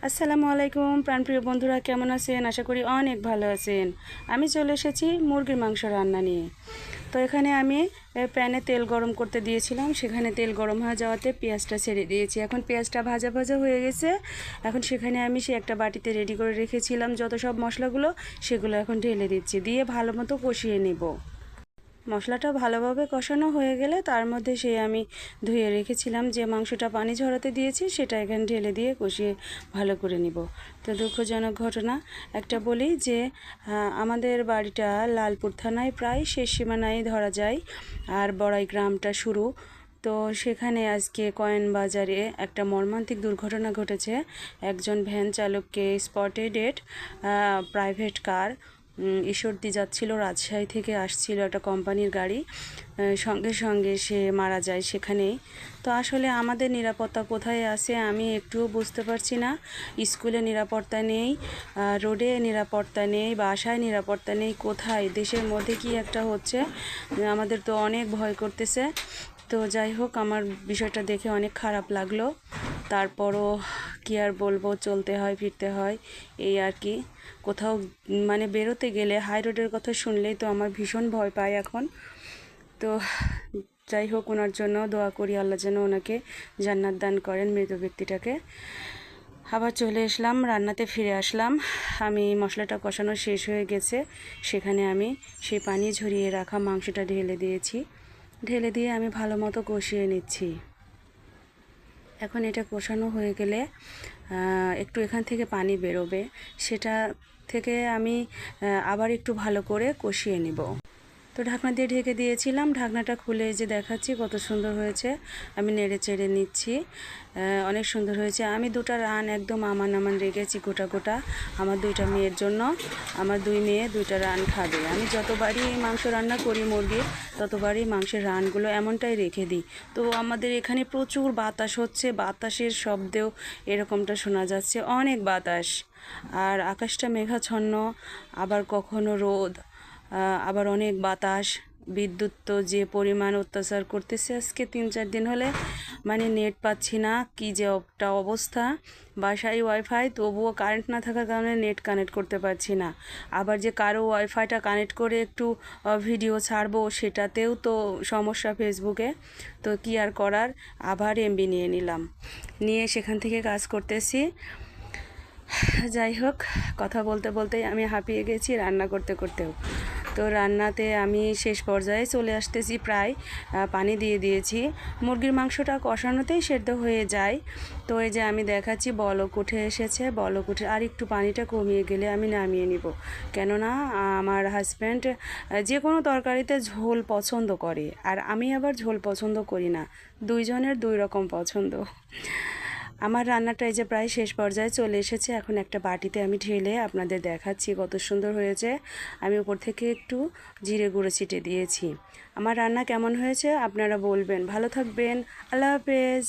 আসসালামু আলাইকুম প্রাণপ্রিয় বন্ধুরা, কেমন আছেন? আশা করি অনেক ভালো আছেন। আমি চলে এসেছি মুরগির মাংস রান্না নিয়ে। তো এখানে আমি প্যানে তেল গরম করতে দিয়েছিলাম, সেখানে তেল গরম হয়ে যাওয়াতে পেঁয়াজটা ছেড়ে দিয়েছি। এখন পেঁয়াজটা ভাজা ভাজা হয়ে গেছে। এখন সেখানে আমি একটা বাটিতে রেডি করে রেখেছিলাম যত সব মশলাগুলো, সেগুলো এখন ঢেলে দিচ্ছি, দিয়ে ভালো মতো কষিয়ে নেব। মশলাটা ভালোভাবে কষানো হয়ে গেলে তার মধ্যে আমি ধুয়ে রেখেছিলাম যে মাংসটা পানি ঝরাতে দিয়েছি, সেটা এখানে ঢেলে দিয়ে কষিয়ে ভালো করে নিব। তো দুঃখজনক ঘটনা একটা বলি যে আমাদের বাড়িটা লালপুর থানায় প্রায় শেষ সীমানায় ধরা যায়, আর বড়াই গ্রামটা শুরু। তো সেখানে আজকে কয়েন বাজারে একটা মর্মান্তিক দুর্ঘটনা ঘটেছে। একজন ভ্যান চালককে স্পটে ডেড, প্রাইভেট কার ঈশ্বরদী যাচ্ছিল, রাজশাহী থেকে আসছিল একটা কোম্পানির গাড়ি, সঙ্গে সঙ্গে সে মারা যায় সেখানেই। তো আসলে আমাদের নিরাপত্তা কোথায় আছে আমি একটুও বুঝতে পারছি না। স্কুলে নিরাপত্তা নেই, রোডে নিরাপত্তা নেই, বাসায় নিরাপত্তা নেই, কোথায় দেশের মধ্যে কি একটা হচ্ছে, আমাদের তো অনেক ভয় করতেছে। তো যাই হোক, আমার বিষয়টা দেখে অনেক খারাপ লাগলো। তারপরও কি আর বলবো, চলতে হয় ফিরতে হয়, এই আর কি। কোথাও বেরোতে গেলে হাই রোডের কথা শুনলেই তো আমার ভীষণ ভয় পায় এখন। তো যাই হোক, ওনার জন্য দোয়া করি, আল্লাহ যেন ওনাকে জান্নাত দান করেন, মৃত ব্যক্তিটাকে। আবার চলে আসলাম, রান্নাতে ফিরে আসলাম। আমি মশলাটা কষানো শেষ হয়ে গেছে, সেখানে আমি সেই পানি ঝরিয়ে রাখা মাংসটা ঢেলে দিয়েছি। ঢেলে দিয়ে আমি ভালো মতো কষিয়ে নিচ্ছি। এখন এটা কষানো হয়ে গেলে একটু এখান থেকে পানি বেরোবে, সেটা থেকে আমি আবার একটু ভালো করে কষিয়ে নেব। তো ঢাকনা দিয়ে ঢেকে দিয়েছিলাম, ঢাকনাটা খুলে যে দেখাচ্ছি কত সুন্দর হয়েছে। আমি নেড়ে চেড়ে নিচ্ছি, অনেক সুন্দর হয়েছে। আমি দুটো রান একদম আমান রেখেছি গোটা গোটা, আমার দুইটা মেয়ের জন্য। আমার দুই মেয়ে দুইটা রান খাবে। আমি যতবারই মাংস রান্না করি মুরগির, ততবারই মাংসের রানগুলো এমনটাই রেখে দিই। তো আমাদের এখানে প্রচুর বাতাস হচ্ছে, বাতাসের শব্দেও এরকমটা শোনা যাচ্ছে, অনেক বাতাস। আর আকাশটা মেঘাচ্ছন্ন, আবার কখনো রোদ, আবার অনেক বাতাস। বিদ্যুৎ তো যে পরিমাণ অত্যাচার করতেছে আজকে 3-4 দিন হলে, নেট পাচ্ছি না, কি যে একটা অবস্থা। বাসায় ওয়াইফাই, তবুও কারেন্ট না থাকার কারণে নেট কানেক্ট করতে পারছি না। আবার যে কারো ওয়াইফাইটা কানেক্ট করে একটু ভিডিও ছাড়বো, সেটাতেও তো সমস্যা ফেসবুকে। তো কি আর করার, আবার এমবি নিয়ে নিলাম, নিয়ে সেখান থেকে কাজ করতেছি। যাই হোক, কথা বলতে বলতেই আমি হাঁপিয়ে গেছি, রান্না করতে করতেও। তো রান্নাতে আমি শেষ পর্যায়ে চলে আসতেছি, প্রায় পানি দিয়ে দিয়েছি। মুরগির মাংসটা কষানোতেই সেদ্ধ হয়ে যায়। তো এই যে আমি দেখাচ্ছি, বলক উঠে এসেছে, বলক উঠে আর একটু পানিটা কমিয়ে গেলে আমি নামিয়ে নিব। কেননা আমার হাজব্যান্ড যে কোনো তরকারিতে ঝোল পছন্দ করে, আর আমি আবার ঝোল পছন্দ করি না। দুইজনের দুই রকম পছন্দ। আমার রান্নাটা এই যে প্রায় শেষ পর্যায়ে চলে এসেছে। এখন একটা বাটিতে আমি ঢেলে আপনাদের দেখাচ্ছি কত সুন্দর হয়েছে। আমি উপর থেকে একটু জিরে গুঁড়ো ছিটে দিয়েছি। আমার রান্না কেমন হয়েছে আপনারা বলবেন। ভালো থাকবেন, আল্লাহ হাফেজ।